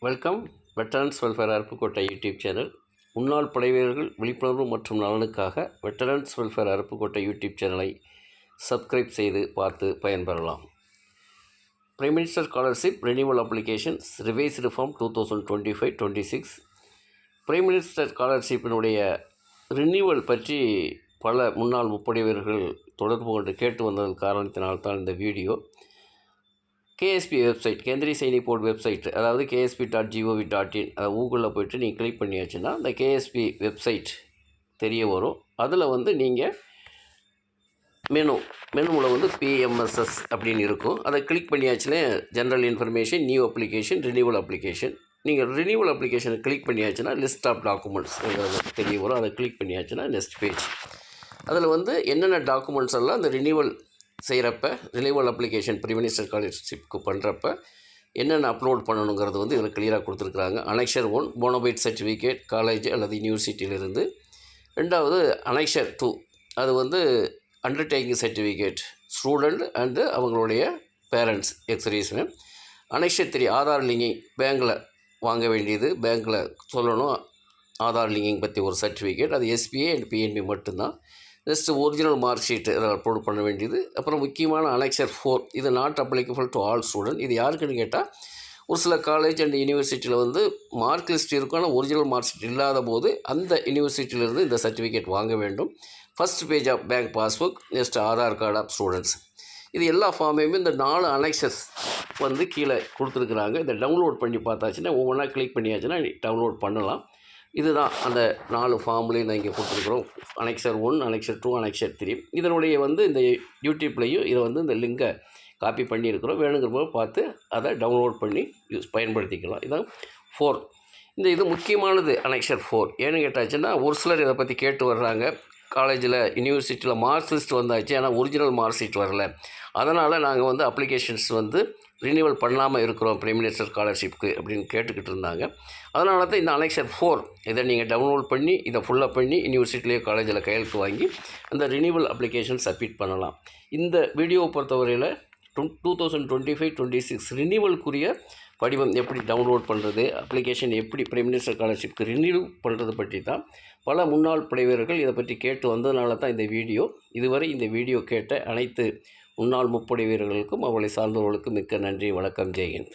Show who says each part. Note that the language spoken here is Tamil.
Speaker 1: Welcome veterans welfare Aruppukottai YouTube channel. முன்னாள் படைவீரர்கள் விழிப்புணர்வு மற்றும் நலனுக்காக வெட்டரன்ஸ் வெல்ஃபேர் அருப்புக்கோட்டை யூடியூப் சேனலை சப்ஸ்கிரைப் செய்து பார்த்து பயன்பெறலாம். Prime minister scholarship renewal applications revised form 2025-26. Prime minister ஸ்காலர்ஷிப்பினுடைய ரினியூவல் பற்றி பல முன்னாள் முப்படை தொடர்பு கொண்டு கேட்டு வந்ததன் காரணத்தினால்தான் இந்த video. KSP website, Kendriya Sainik board website, அதாவது ksp.gov.in, அதை கூகுளில் போய்ட்டு நீங்கள் கிளிக் பண்ணியாச்சுன்னா இந்த கேஎஸ்பி வெப்சைட் தெரிய வரும். அதில் நீங்கள் மெனுவில் பிஎம்எஸ்எஸ் அப்படின்னு இருக்கும். அதை கிளிக் பண்ணியாச்சுன்னா general information, new application, renewal application. நீங்கள் ரினியூவல் அப்ளிகேஷனை கிளிக் பண்ணியாச்சுன்னா லிஸ்ட் ஆஃப் டாக்குமெண்ட்ஸ் தெரிய வரும். அதை கிளிக் பண்ணியாச்சுன்னா நெக்ஸ்ட் பேஜ். அதில் என்னென்ன டாக்குமெண்ட்ஸ் எல்லாம் அந்த ரினியூவல் செய்கிறப்ப, ரினியூவல் அப்ளிகேஷன் பிரைம் மினிஸ்டர் ஸ்காலர்ஷிப்க்கு பண்ணுறப்ப என்னென்ன அப்லோட் பண்ணணுங்கிறது இதில் கிளியராக கொடுத்துருக்குறாங்க. அனெக்ஷர் 1 போனபைட் சர்டிஃபிகேட், காலேஜ் அல்லது யூனிவர்சிட்டியிலிருந்து. ரெண்டாவது அனெக்ஷர் 2, அது அண்டர்டேக்கிங் சர்டிஃபிகேட், ஸ்டூடெண்ட் அண்டு அவங்களுடைய parents ex-serviceman. Annexure 3 Aadhaar linking, பேங்கில் வாங்க வேண்டியது, பேங்கில் சொல்லணும் ஆதார் லிங்கிங் பற்றி ஒரு சர்டிஃபிகேட், அது எஸ்பிஐ அண்ட் பிஎன்பி மட்டும்தான். நெக்ஸ்ட்டு ஒரிஜினல் மார்க் ஷீட்டு அதை அப்லோட் பண்ண வேண்டியது. அப்புறம் முக்கியமான அனெக்ஷர் 4, இது not applicable to all student. இது யாருக்குன்னு கேட்டால், ஒரு சில காலேஜ் அண்ட் யூனிவர்சிட்டியில் மார்க் லிஸ்ட் இருக்கும், ஆனால் ஒரிஜினல் மார்க் ஷீட் இல்லாத போது அந்த யூனிவர்சிட்டியிலேருந்து இந்த சர்டிஃபிகேட் வாங்க வேண்டும். First page of bank passbook, next Aadhaar card of students. இது எல்லா ஃபார்மையுமே இந்த 4 அனெக்ஷர்ஸ் கீழே கொடுத்துருக்குறாங்க. இதை டவுன்லோட் பண்ணி பார்த்தாச்சுன்னா ஒவ்வொன்றா கிளிக் பண்ணியாச்சுன்னா டவுன்லோட் பண்ணலாம். இதுதான் அந்த 4 ஃபார்ம்லேயும் நான் இங்கே கொடுத்துருக்குறோம். Annexure 1, annexure 2, annexure 3. இதனுடைய இந்த யூடியூப்லேயும் இதை இந்த லிங்கை காப்பி பண்ணியிருக்கிறோம். வேணுங்கிற போது பார்த்து அதை டவுன்லோட் பண்ணி பயன்படுத்திக்கலாம். இதான் 4. இது முக்கியமானது அனெக்ஷர் 4. ஏன்னு கேட்டாச்சுன்னா ஒரு சிலர் இதை பற்றி கேட்டு வர்றாங்க. காலேஜில் யூனிவர்சிட்டியில் மார்க் லிஸ்ட் வந்தாச்சு, ஆனால் ஒரிஜினல் மார்க் ஷீட் வரல. அதனால் நாங்கள் அப்ளிகேஷன்ஸ் ரினியூவல் பண்ணாமல் இருக்கிறோம் பிரைம் மினிஸ்டர் ஸ்காலர்ஷிப்க்கு அப்படின்னு கேட்டுக்கிட்டு இருந்தாங்க. அதனால தான் இந்த அனெக்ஷர் 4 இதை நீங்கள் டவுன்லோட் பண்ணி இதை ஃபுல்லாக பண்ணி யூனிவர்சிட்டிலேயே காலேஜில் கையெழுத்து வாங்கி அந்த ரினியூவல் அப்ளிகேஷன் சப்மிட் பண்ணலாம். இந்த வீடியோவை பொறுத்தவரையில் 2025-26 ரினியூவலுக்குரிய படிவம் எப்படி டவுன்லோட் பண்ணுறது, அப்ளிகேஷன் எப்படி பிரைம் மினிஸ்டர் ஸ்காலர்ஷிப்க்கு ரினியூ பண்ணுறது பற்றி தான் பல முன்னாள் படைவீரர்கள் இதை பற்றி கேட்டு வந்ததுனால தான் இந்த வீடியோ. இதுவரை இந்த வீடியோ கேட்ட அனைத்து முன்னாள் முப்படை வீரர்களுக்கும் அவளை சார்ந்தவர்களுக்கும் மிக்க நன்றி. வணக்கம். ஜெய்ஹிந்த்.